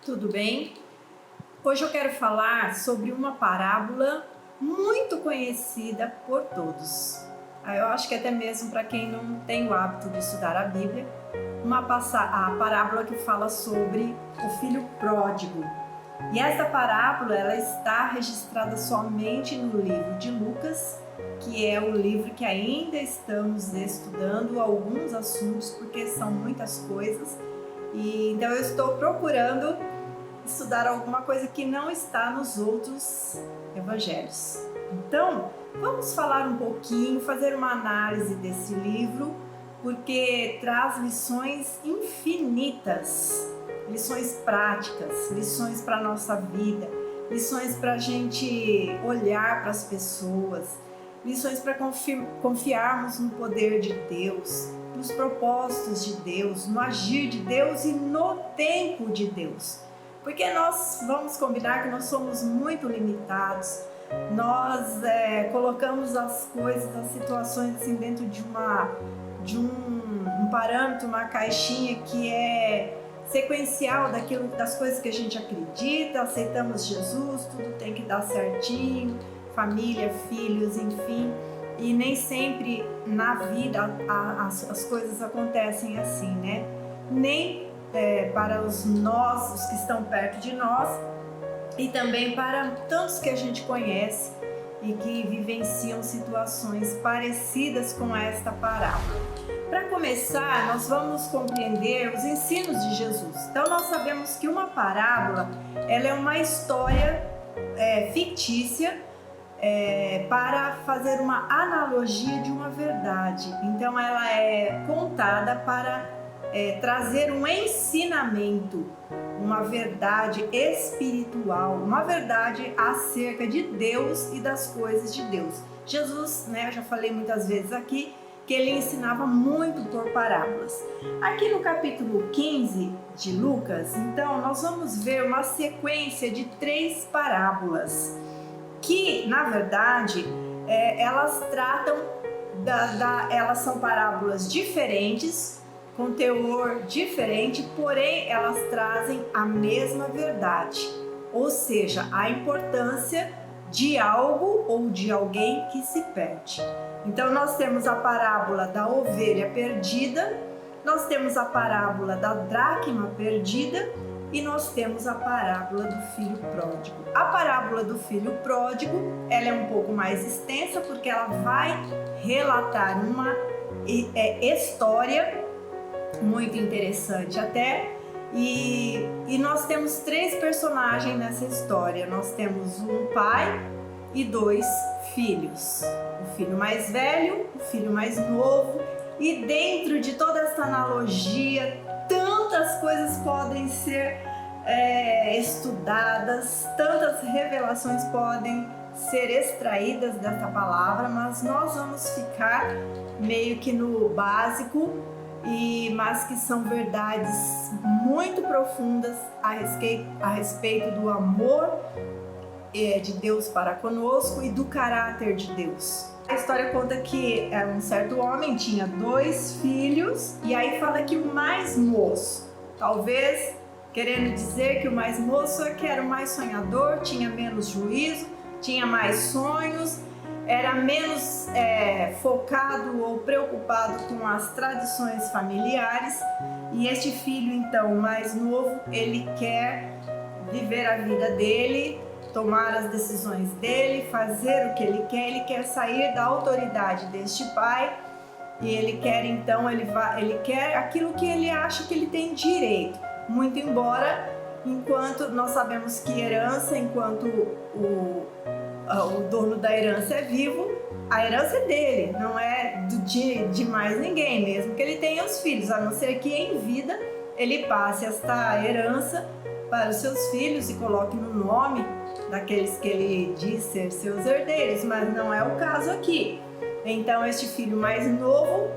Tudo bem? Hoje eu quero falar sobre uma parábola muito conhecida por todos. Eu acho que até mesmo para quem não tem o hábito de estudar a Bíblia, a parábola que fala sobre o filho pródigo. E essa parábola ela está registrada somente no livro de Lucas, que é o livro que ainda estamos estudando alguns assuntos, porque são muitas coisas. Então eu estou procurando estudar alguma coisa que não está nos outros evangelhos. Então, vamos falar um pouquinho, fazer uma análise desse livro, porque traz lições infinitas, lições práticas, lições para a nossa vida, lições para a gente olhar para as pessoas, lições para confiarmos no poder de Deus, nos propósitos de Deus, no agir de Deus e no tempo de Deus. Porque nós vamos combinar que nós somos muito limitados, nós colocamos as coisas, as situações assim dentro de um parâmetro, uma caixinha que é sequencial das coisas que a gente acredita, aceitamos Jesus, tudo tem que dar certinho, família, filhos, enfim, e nem sempre na vida as coisas acontecem assim, né? Nem para os que estão perto de nós e também para tantos que a gente conhece e que vivenciam situações parecidas com esta parábola. Para começar, nós vamos compreender os ensinos de Jesus. Então nós sabemos que uma parábola ela é uma história fictícia para fazer uma analogia de uma verdade. Então ela é contada para trazer um ensinamento, uma verdade espiritual, uma verdade acerca de Deus e das coisas de Deus. Jesus, eu já falei muitas vezes aqui, que ele ensinava muito por parábolas. Aqui no capítulo 15 de Lucas, então, nós vamos ver uma sequência de 3 parábolas, que, na verdade, elas tratam, elas são parábolas diferentes, com teor diferente, porém elas trazem a mesma verdade, ou seja, a importância de algo ou de alguém que se perde. Então nós temos a parábola da ovelha perdida, nós temos a parábola da dracma perdida e nós temos a parábola do filho pródigo. A parábola do filho pródigo, ela é um pouco mais extensa porque ela vai relatar uma história muito interessante até, e nós temos 3 personagens nessa história. Nós temos um pai e 2 filhos, o filho mais velho, o filho mais novo, e dentro de toda essa analogia, tantas coisas podem ser estudadas, tantas revelações podem ser extraídas dessa palavra, mas nós vamos ficar meio que no básico, mas que são verdades muito profundas a respeito do amor de Deus para conosco e do caráter de Deus. A história conta que um certo homem tinha 2 filhos, e aí fala que o mais moço, talvez querendo dizer que o mais moço é que era o mais sonhador, tinha menos juízo, tinha mais sonhos, era menos focado ou preocupado com as tradições familiares. E este filho, então, mais novo, ele quer viver a vida dele, tomar as decisões dele, fazer o que ele quer sair da autoridade deste pai, e ele quer, então, ele quer aquilo que ele acha que ele tem direito, muito embora, enquanto nós sabemos que herança, enquanto o dono da herança é vivo, a herança é dele, não é de mais ninguém, mesmo que ele tenha os filhos, a não ser que em vida ele passe esta herança para os seus filhos e coloque no nome daqueles que ele diz ser seus herdeiros, mas não é o caso aqui. Então este filho mais novo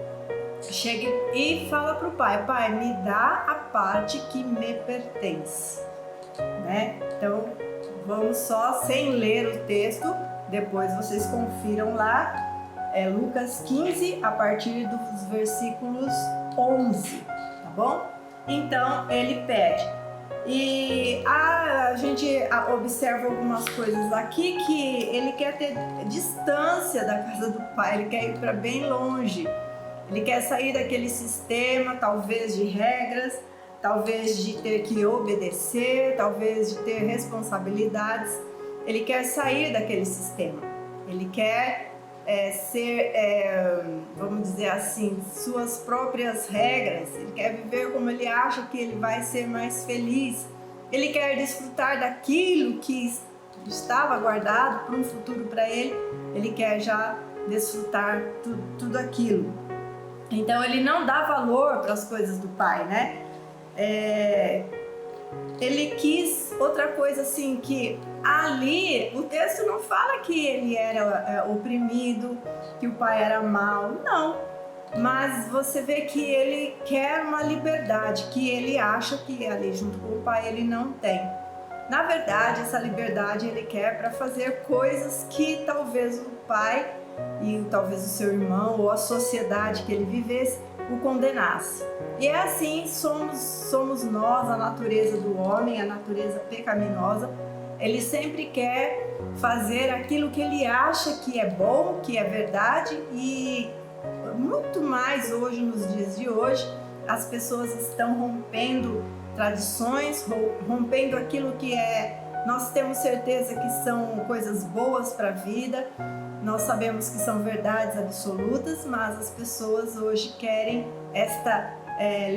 chega e fala para o pai: pai, me dá a parte que me pertence, Então vamos só sem ler o texto, depois vocês confiram lá, Lucas 15, a partir dos versículos 11, tá bom? Então ele pede, E a gente observa algumas coisas aqui que ele quer ter distância da casa do pai, ele quer ir para bem longe. Ele quer sair daquele sistema, talvez de regras, talvez de ter que obedecer, talvez de ter responsabilidades. Ele quer sair daquele sistema. Ele quer ser, vamos dizer assim, suas próprias regras. Ele quer viver como ele acha que ele vai ser mais feliz. Ele quer desfrutar daquilo que estava guardado para um futuro para ele. Ele quer já desfrutar tudo aquilo. Então ele não dá valor para as coisas do pai, né? Ele quis outra coisa assim, que ali o texto não fala que ele era oprimido, que o pai era mau, não. Mas você vê que ele quer uma liberdade, que ele acha que ali junto com o pai ele não tem. Na verdade, essa liberdade ele quer para fazer coisas que talvez o pai e talvez o seu irmão ou a sociedade que ele vivesse o condenasse. E é assim, somos nós, a natureza do homem, a natureza pecaminosa. Ele sempre quer fazer aquilo que ele acha que é bom, que é verdade, e muito mais hoje, nos dias de hoje, as pessoas estão rompendo tradições, rompendo aquilo que nós temos certeza que são coisas boas para a vida. Nós sabemos que são verdades absolutas, mas as pessoas hoje querem esta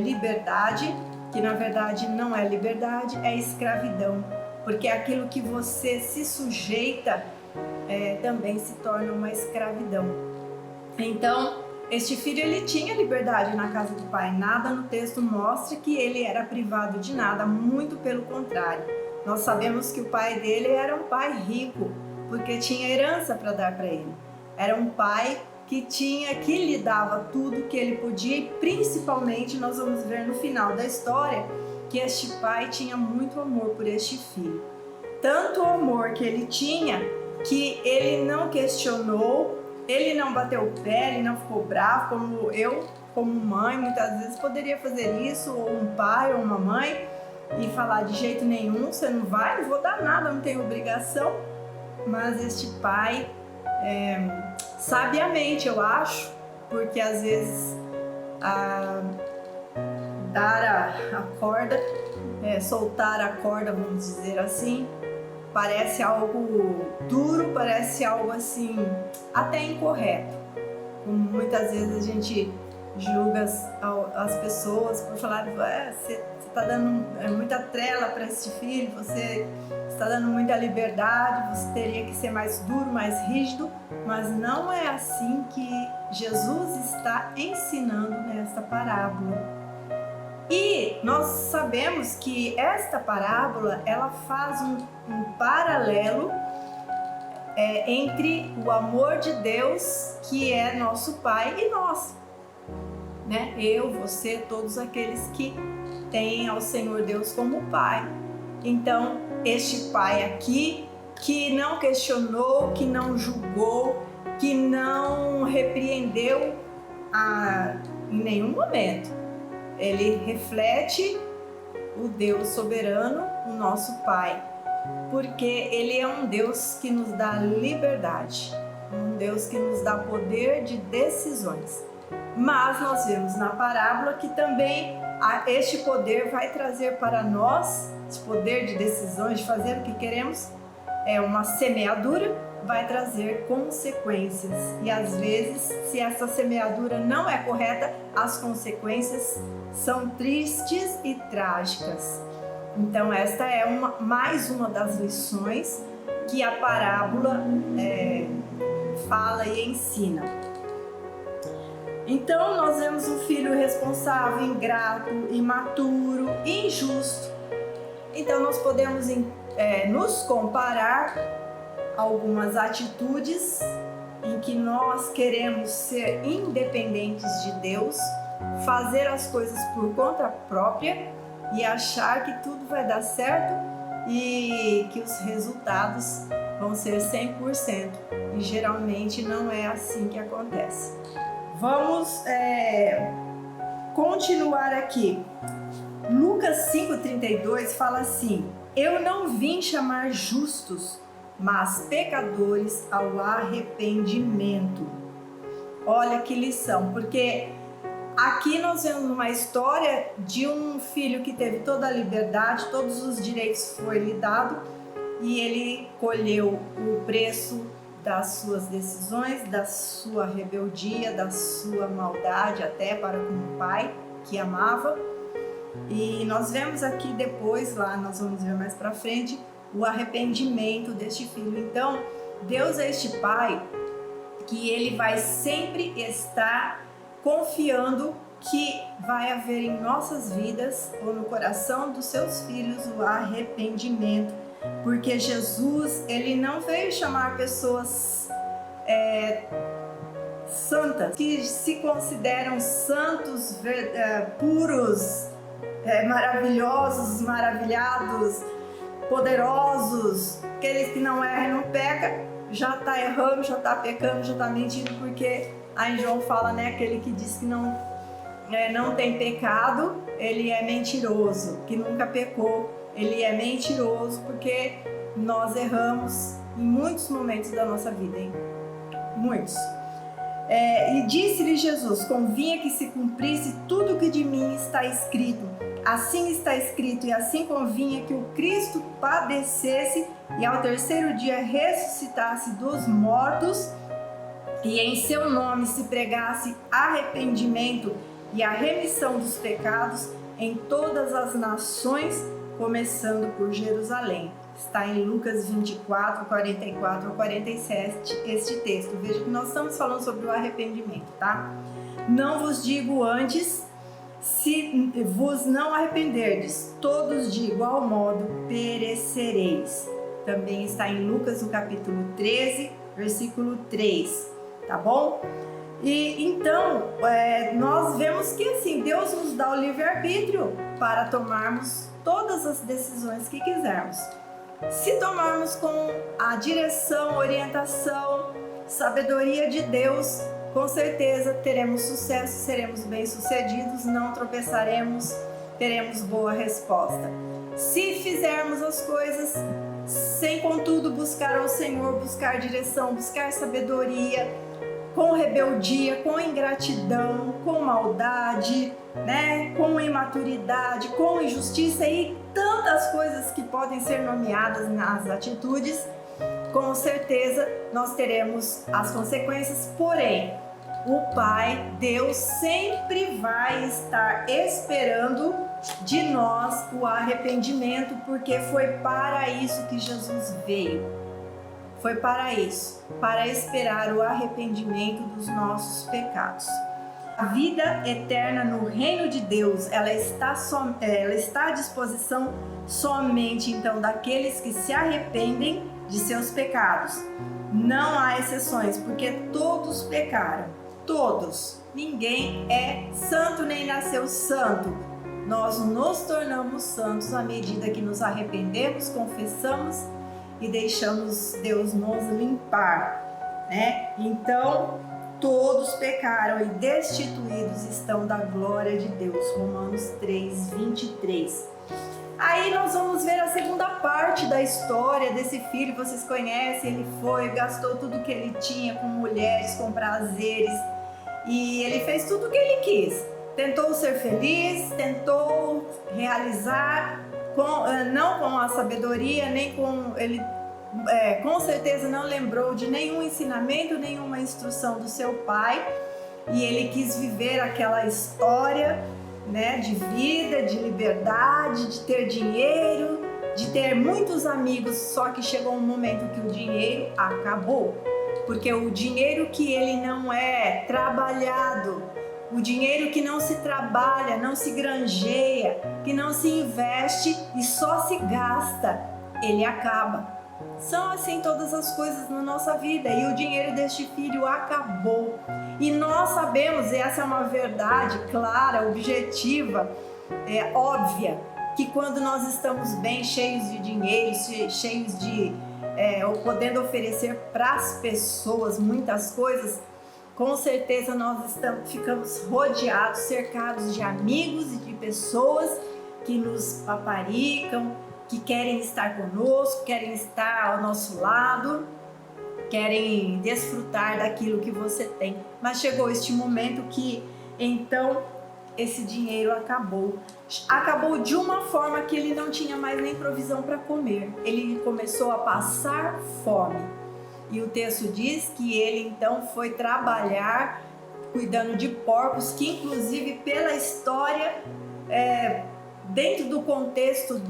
liberdade, que na verdade não é liberdade, é escravidão. Porque aquilo que você se sujeita também se torna uma escravidão. Então, este filho ele tinha liberdade na casa do pai. Nada no texto mostra que ele era privado de nada, muito pelo contrário. Nós sabemos que o pai dele era um pai rico, porque tinha herança para dar para ele. Era um pai que lhe dava tudo que ele podia, e principalmente nós vamos ver no final da história que este pai tinha muito amor por este filho. Tanto amor que ele tinha que ele não questionou, ele não bateu o pé, ele não ficou bravo, como eu, como mãe, muitas vezes poderia fazer isso, ou um pai ou uma mãe, e falar de jeito nenhum, você não vai, não vou dar nada, não tenho obrigação. Mas este pai, sabiamente eu acho, porque às vezes dar a corda, soltar a corda, vamos dizer assim, parece algo duro, parece algo assim, até incorreto. Muitas vezes a gente julga as pessoas por falar, você está dando muita trela para este filho, você está dando muita liberdade, você teria que ser mais duro, mais rígido, mas não é assim que Jesus está ensinando nesta parábola. E nós sabemos que esta parábola ela faz um paralelo entre o amor de Deus, que é nosso Pai, e nós, né? Eu, você, todos aqueles que têm ao Senhor Deus como Pai. Então, este Pai aqui, que não questionou, que não julgou, que não repreendeu em nenhum momento. Ele reflete o Deus soberano, o nosso Pai, porque Ele é um Deus que nos dá liberdade, um Deus que nos dá poder de decisões. Mas nós vemos na parábola que também este poder vai trazer para nós, esse poder de decisões, de fazer o que queremos, uma semeadura, vai trazer consequências. E às vezes, se essa semeadura não é correta, as consequências são tristes e trágicas. Então esta é mais uma das lições que a parábola fala e ensina. Então nós vemos um filho irresponsável, ingrato, imaturo, injusto. Então nós podemos nos comparar algumas atitudes em que nós queremos ser independentes de Deus, fazer as coisas por conta própria e achar que tudo vai dar certo e que os resultados vão ser 100%. E geralmente não é assim que acontece. Vamos continuar aqui. Lucas 5,32 fala assim: eu não vim chamar justos, mas pecadores ao arrependimento. Olha que lição, porque aqui nós vemos uma história de um filho que teve toda a liberdade, todos os direitos foi lhe dado, e ele colheu o preço das suas decisões, da sua rebeldia, da sua maldade até para com o pai que amava. E nós vemos aqui depois, lá nós vamos ver mais para frente, o arrependimento deste filho. Então, Deus é este pai que ele vai sempre estar confiando que vai haver em nossas vidas ou no coração dos seus filhos o arrependimento, porque Jesus, ele não veio chamar pessoas santas, que se consideram santos, puros, maravilhosos, maravilhados, poderosos, aqueles que não erram e não pecam, já está errando, já está pecando, já está mentindo, porque aí João fala, né, aquele que diz que não tem pecado, ele é mentiroso, que nunca pecou, ele é mentiroso, porque nós erramos em muitos momentos da nossa vida, hein? Muitos. E disse-lhe Jesus: convinha que se cumprisse tudo o que de mim está escrito. Assim está escrito, e assim convinha que o Cristo padecesse e ao terceiro dia ressuscitasse dos mortos, e em seu nome se pregasse arrependimento e a remissão dos pecados em todas as nações, começando por Jerusalém. Está em Lucas 24, 44 a 47 este texto. Veja que nós estamos falando sobre o arrependimento, tá? Não vos digo antes, se vos não arrependerdes, todos de igual modo perecereis. Também está em Lucas, no capítulo 13, versículo 3, tá bom? E então, nós vemos que assim, Deus nos dá o livre-arbítrio para tomarmos todas as decisões que quisermos. Se tomarmos com a direção, orientação, sabedoria de Deus, com certeza teremos sucesso, seremos bem-sucedidos, não tropeçaremos, teremos boa resposta. Se fizermos as coisas sem, contudo, buscar ao Senhor, buscar direção, buscar sabedoria, com rebeldia, com ingratidão, com maldade, né? Com imaturidade, com injustiça e tantas coisas que podem ser nomeadas nas atitudes, com certeza nós teremos as consequências. Porém, o Pai, Deus, sempre vai estar esperando de nós o arrependimento, porque foi para isso que Jesus veio. Foi para isso, para esperar o arrependimento dos nossos pecados. A vida eterna no reino de Deus, ela está à disposição somente então daqueles que se arrependem de seus pecados. Não há exceções, porque todos pecaram, todos. Ninguém é santo nem nasceu santo. Nós nos tornamos santos à medida que nos arrependemos, confessamos e deixamos Deus nos limpar, né? Então, todos pecaram e destituídos estão da glória de Deus. Romanos 3, 23. Aí nós vamos ver a segunda parte da história desse filho. Vocês conhecem, ele foi, gastou tudo que ele tinha com mulheres, com prazeres, e ele fez tudo o que ele quis. Tentou ser feliz, tentou realizar, não com a sabedoria, nem com ele, com certeza não lembrou de nenhum ensinamento, nenhuma instrução do seu pai, e ele quis viver aquela história, né, de vida, de liberdade, de ter dinheiro, de ter muitos amigos. Só que chegou um momento que o dinheiro acabou, porque o dinheiro que ele não é trabalhado, o dinheiro que não se trabalha, não se granjeia, que não se investe e só se gasta, ele acaba. São assim todas as coisas na nossa vida, e o dinheiro deste filho acabou. E nós sabemos, e essa é uma verdade clara, objetiva, óbvia, que quando nós estamos bem, cheios de dinheiro, cheios de podendo oferecer para as pessoas muitas coisas, com certeza nós ficamos rodeados, cercados de amigos e de pessoas que nos paparicam, que querem estar conosco, querem estar ao nosso lado, querem desfrutar daquilo que você tem. Mas chegou este momento que então esse dinheiro acabou. Acabou de uma forma que ele não tinha mais nem provisão para comer. Ele começou a passar fome. E o texto diz que ele então foi trabalhar cuidando de porcos, que inclusive pela história, dentro do contexto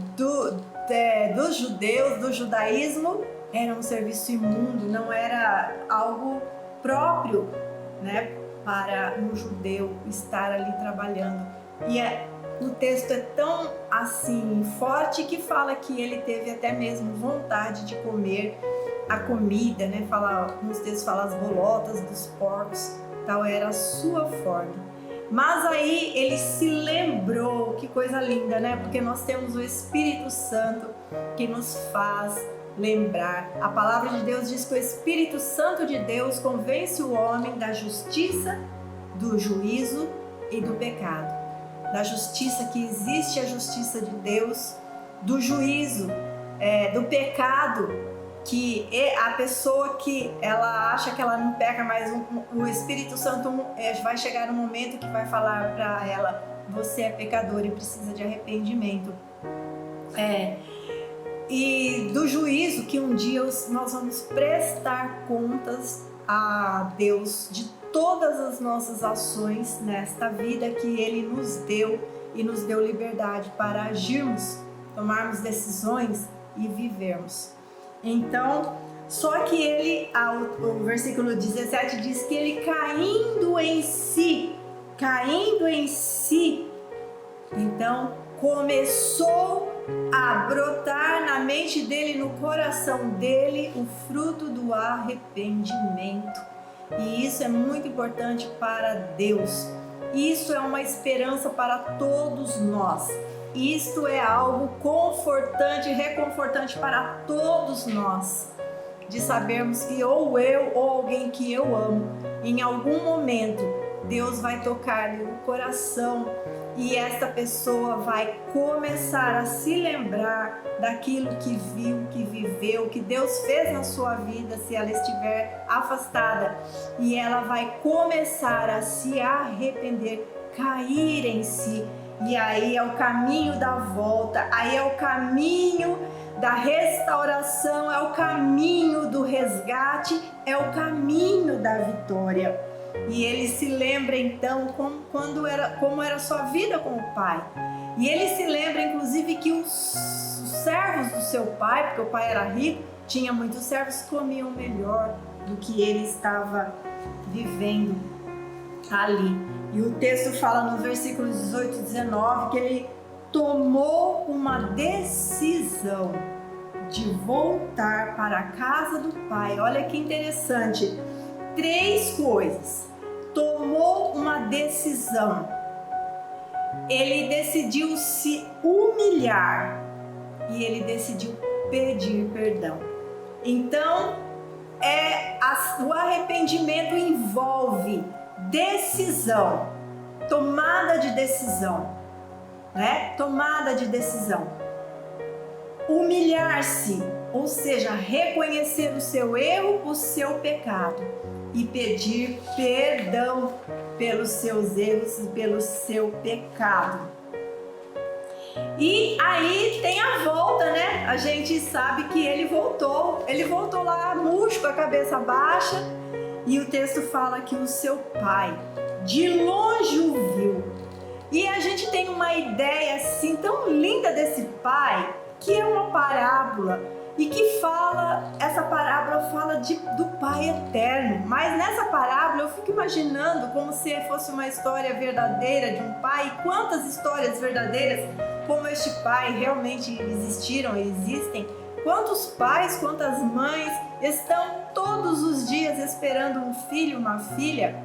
dos judeus, do judaísmo, era um serviço imundo, não era algo próprio, né, para um judeu estar ali trabalhando. E o texto é tão assim forte que fala que ele teve até mesmo vontade de comer a comida, né? Nos textos fala as bolotas dos porcos, tal era a sua forma. Mas aí ele se lembrou, que coisa linda, né? Porque nós temos o Espírito Santo que nos faz lembrar. A palavra de Deus diz que o Espírito Santo de Deus convence o homem da justiça, do juízo e do pecado. Da justiça, que existe a justiça de Deus, do juízo, do pecado, que a pessoa que ela acha que ela não peca, mas o Espírito Santo vai chegar um momento que vai falar para ela: você é pecador e precisa de arrependimento. E do juízo, que um dia nós vamos prestar contas a Deus de todas as nossas ações nesta vida que Ele nos deu e nos deu liberdade para agirmos, tomarmos decisões e vivermos. Então, só que ele, o versículo 17 diz que ele caindo em si, então começou a brotar na mente dele, no coração dele, o fruto do arrependimento. E isso é muito importante para Deus. Isso é uma esperança para todos nós. Isto é algo confortante, reconfortante para todos nós, de sabermos que ou eu ou alguém que eu amo, em algum momento Deus vai tocar-lhe o coração e esta pessoa vai começar a se lembrar daquilo que viu, que viveu, que Deus fez na sua vida, se ela estiver afastada, e ela vai começar a se arrepender, cair em si. E aí é o caminho da volta, aí é o caminho da restauração, é o caminho do resgate, é o caminho da vitória. E ele se lembra então como era a sua vida com o pai. E ele se lembra inclusive que os servos do seu pai, porque o pai era rico, tinha muitos servos, comiam melhor do que ele estava vivendo ali. E o texto fala no versículo 18 e 19 que ele tomou uma decisão de voltar para a casa do pai. Olha que interessante. 3 coisas. Tomou uma decisão. Ele decidiu se humilhar e ele decidiu pedir perdão. Então, o arrependimento envolve decisão, tomada de decisão, né? Tomada de decisão. Humilhar-se, ou seja, reconhecer o seu erro, o seu pecado e pedir perdão pelos seus erros e pelo seu pecado. E aí tem a volta, né? A gente sabe que ele voltou lá murcho, com a cabeça baixa. E o texto fala que o seu pai de longe o viu. E a gente tem uma ideia assim tão linda desse pai, que é uma parábola e que essa parábola fala do pai eterno. Mas nessa parábola eu fico imaginando como se fosse uma história verdadeira de um pai. E quantas histórias verdadeiras como este pai realmente existiram e existem. Quantos pais, quantas mães estão todos os dias esperando um filho, uma filha?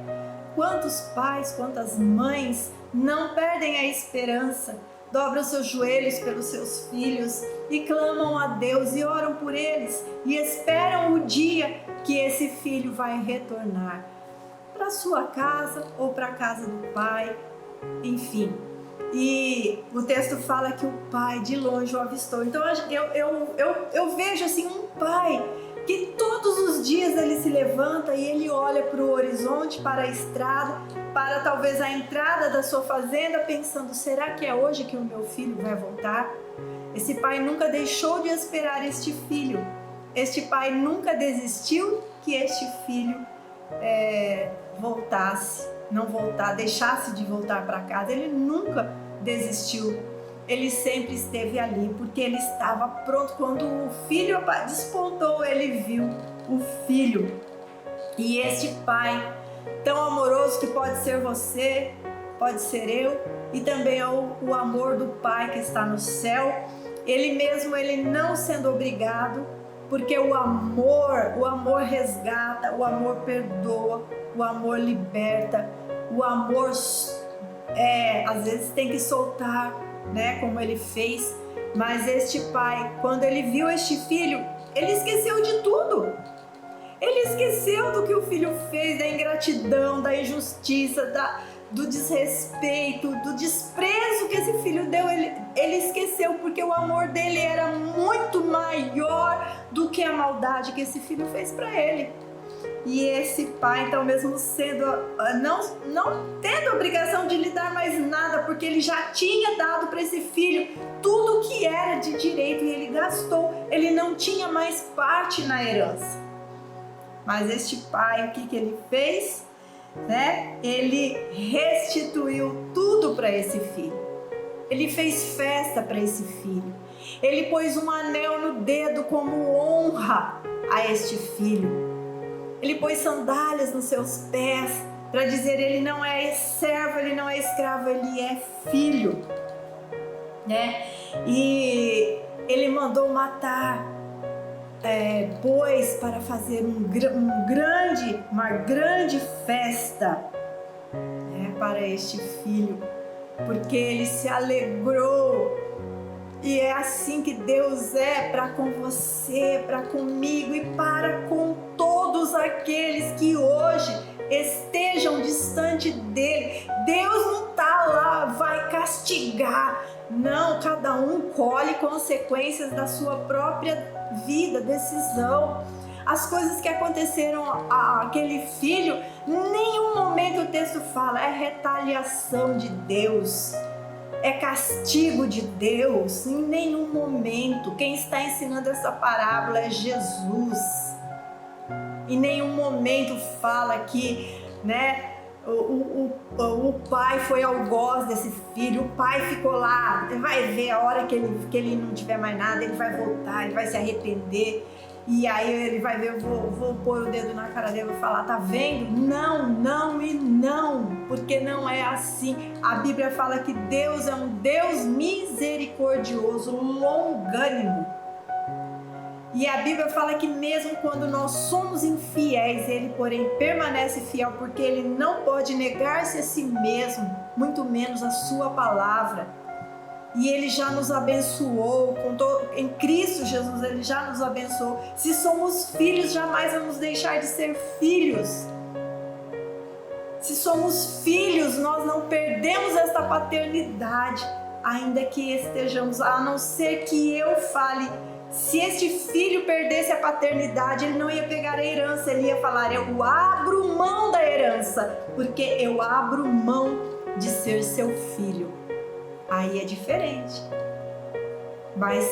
Quantos pais, quantas mães não perdem a esperança, dobram seus joelhos pelos seus filhos e clamam a Deus e oram por eles e esperam o dia que esse filho vai retornar para sua casa ou para a casa do pai, enfim. E o texto fala que o pai de longe o avistou. Então eu vejo assim um pai que todos os dias ele se levanta e ele olha para o horizonte, para a estrada, para talvez a entrada da sua fazenda, pensando: será que é hoje que o meu filho vai voltar? Esse pai nunca deixou de esperar este filho. Este pai nunca desistiu que este filho deixasse de voltar para casa. Ele nunca desistiu. Ele sempre esteve ali, porque ele estava pronto. Quando o filho despontou, ele viu o filho. E este pai tão amoroso, que pode ser você, pode ser eu, e também é o amor do pai que está no céu. Ele mesmo, ele não sendo obrigado, porque o amor resgata, o amor perdoa, o amor liberta, o amor às vezes tem que soltar, né, como ele fez. Mas este pai, quando ele viu este filho, ele esqueceu de tudo. Ele esqueceu do que o filho fez, da ingratidão, da injustiça, do desrespeito, do desprezo que esse filho deu. Ele esqueceu, porque o amor dele era muito maior do que a maldade que esse filho fez para ele. E esse pai, então, mesmo sendo não tendo a obrigação de lhe dar mais nada, porque ele já tinha dado para esse filho tudo que era de direito e ele gastou, ele não tinha mais parte na herança. Mas este pai, o que ele fez? Ele restituiu tudo para esse filho. Ele fez festa para esse filho. Ele pôs um anel no dedo como honra a este filho. Ele pôs sandálias nos seus pés para dizer: ele não é servo, ele não é escravo, ele é filho, né? E ele mandou matar bois para fazer uma grande festa, né, para este filho, porque ele se alegrou. E é assim que Deus é para com você, para comigo e para com todos aqueles que hoje estejam distante dele. Deus não está lá, vai castigar. Não, cada um colhe consequências da sua própria vida, decisão. As coisas que aconteceram àquele filho, em nenhum momento o texto fala é retaliação de Deus, é castigo de Deus, em nenhum momento. Quem está ensinando essa parábola é Jesus. Em nenhum momento fala que, né, o pai foi algoz desse filho, o pai ficou lá. Vai ver, a hora que ele não tiver mais nada, ele vai voltar, ele vai se arrepender. E aí ele vai ver, eu vou pôr o dedo na cara dele e vou falar: tá vendo? Não, não e não, porque não é assim. A Bíblia fala que Deus é um Deus misericordioso, longânimo. E a Bíblia fala que mesmo quando nós somos infiéis, Ele, porém, permanece fiel, porque Ele não pode negar-se a si mesmo, muito menos a sua palavra. E Ele já nos abençoou, em Cristo Jesus Ele já nos abençoou. Se somos filhos, jamais vamos deixar de ser filhos. Se somos filhos, nós não perdemos esta paternidade, ainda que estejamos, a não ser que eu fale. Se este filho perdesse a paternidade, ele não ia pegar a herança, ele ia falar: eu abro mão da herança, porque eu abro mão de ser seu filho. Aí é diferente. Mas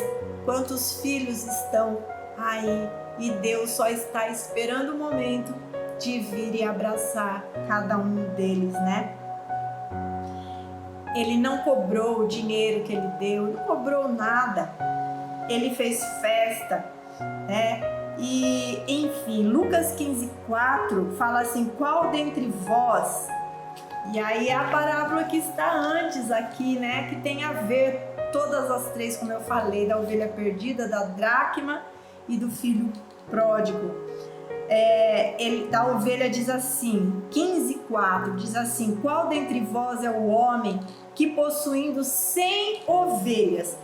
quantos filhos estão aí e Deus só está esperando o momento de vir e abraçar cada um deles, né? Ele não cobrou o dinheiro que ele deu, não cobrou nada. Ele fez festa, né? E, enfim, Lucas 15:4 fala assim: qual dentre vós... E aí é a parábola que está antes aqui, né? Que tem a ver, todas as três, como eu falei, da ovelha perdida, da dracma e do filho pródigo. Da ovelha diz assim, 15:4 diz assim: qual dentre vós é o homem que, possuindo 100 ovelhas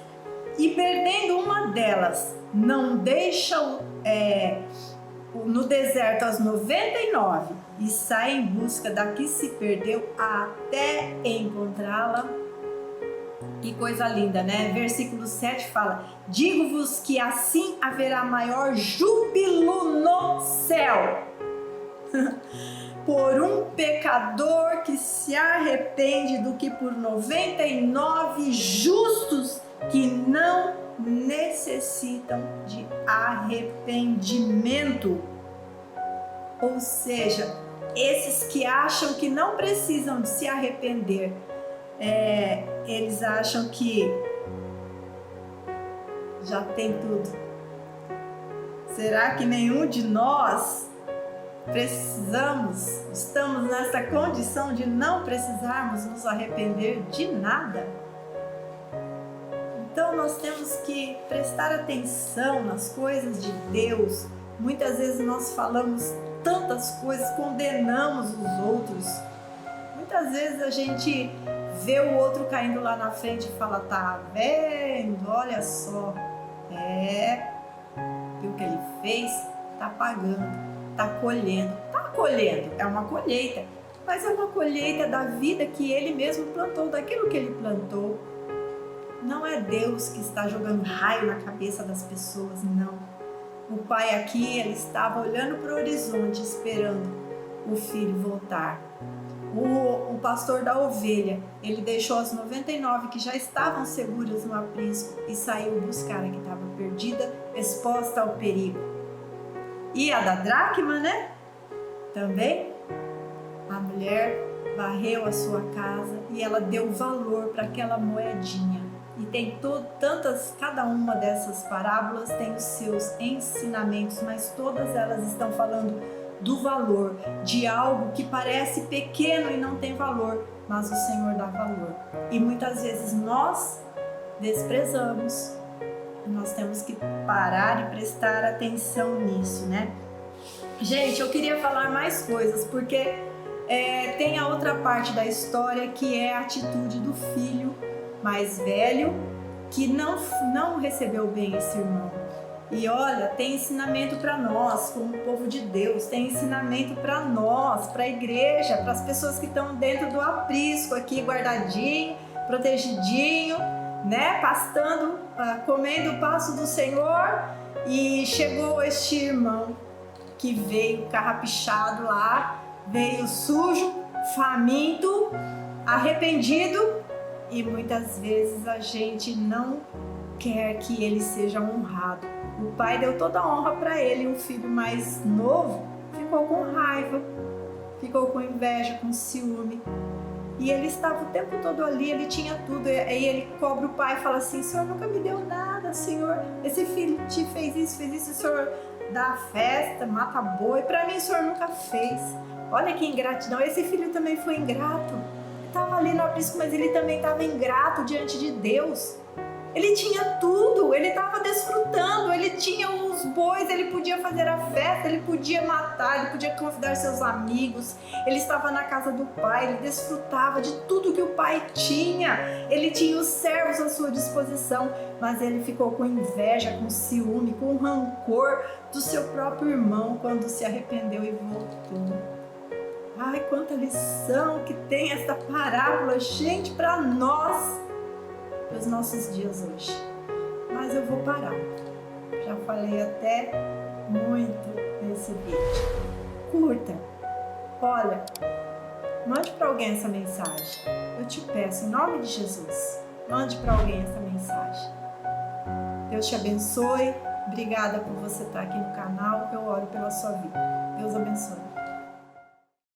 e perdendo uma delas, não deixa no deserto as 99 e sai em busca da que se perdeu até encontrá-la? Que coisa linda, né? Versículo 7 fala: digo-vos que assim haverá maior júbilo no céu por um pecador que se arrepende do que por 99 justos que não necessitam de arrependimento. Ou seja, esses que acham que não precisam de se arrepender, eles acham que já tem tudo. Será que nenhum de nós estamos nessa condição de não precisarmos nos arrepender de nada? Então nós temos que prestar atenção nas coisas de Deus. Muitas vezes nós falamos tantas coisas, condenamos os outros. Muitas vezes a gente vê o outro caindo lá na frente e fala: tá vendo? Olha só. E o que ele fez, tá pagando, tá colhendo. Tá colhendo, é uma colheita, mas é uma colheita da vida que ele mesmo plantou, daquilo que ele plantou. Não é Deus que está jogando raio na cabeça das pessoas, não. O pai aqui, ele estava olhando para o horizonte, esperando o filho voltar. O pastor da ovelha, ele deixou as 99 que já estavam seguras no aprisco e saiu buscar a que estava perdida, exposta ao perigo. E a da dracma, né? Também, a mulher varreu a sua casa e ela deu valor para aquela moedinha. E tem cada uma dessas parábolas tem os seus ensinamentos, mas todas elas estão falando do valor, de algo que parece pequeno e não tem valor, mas o Senhor dá valor. E muitas vezes nós desprezamos. Nós temos que parar e prestar atenção nisso, né? Gente, eu queria falar mais coisas, porque tem a outra parte da história, que é a atitude do filho mais velho, que não recebeu bem esse irmão. E olha, tem ensinamento para nós, como povo de Deus, tem ensinamento para nós, para a igreja, para as pessoas que estão dentro do aprisco aqui, guardadinho, protegidinho, né? Pastando, comendo o pasto do Senhor. E chegou este irmão que veio carrapichado lá, veio sujo, faminto, arrependido, e muitas vezes a gente não quer que ele seja honrado. O pai deu toda a honra para ele, o filho mais novo ficou com raiva, ficou com inveja, com ciúme. E ele estava o tempo todo ali, ele tinha tudo. Aí ele cobra o pai e fala assim: o senhor nunca me deu nada, senhor. Esse filho te fez isso, o senhor dá festa, mata boi. Para mim o senhor nunca fez. Olha que ingratidão. Esse filho também foi ingrato. Ele estava ali no aprisco, mas ele também estava ingrato diante de Deus. Ele tinha tudo, ele estava desfrutando, ele tinha os bois, ele podia fazer a festa, ele podia matar, ele podia convidar seus amigos, ele estava na casa do pai, ele desfrutava de tudo que o pai tinha, ele tinha os servos à sua disposição, mas ele ficou com inveja, com ciúme, com rancor do seu próprio irmão quando se arrependeu e voltou. Ai, quanta lição que tem essa parábola, gente, para nós, para os nossos dias hoje. Mas eu vou parar. Já falei até muito nesse vídeo. Curta. Olha, mande para alguém essa mensagem. Eu te peço, em nome de Jesus, mande para alguém essa mensagem. Deus te abençoe. Obrigada por você estar aqui no canal. Eu oro pela sua vida. Deus abençoe.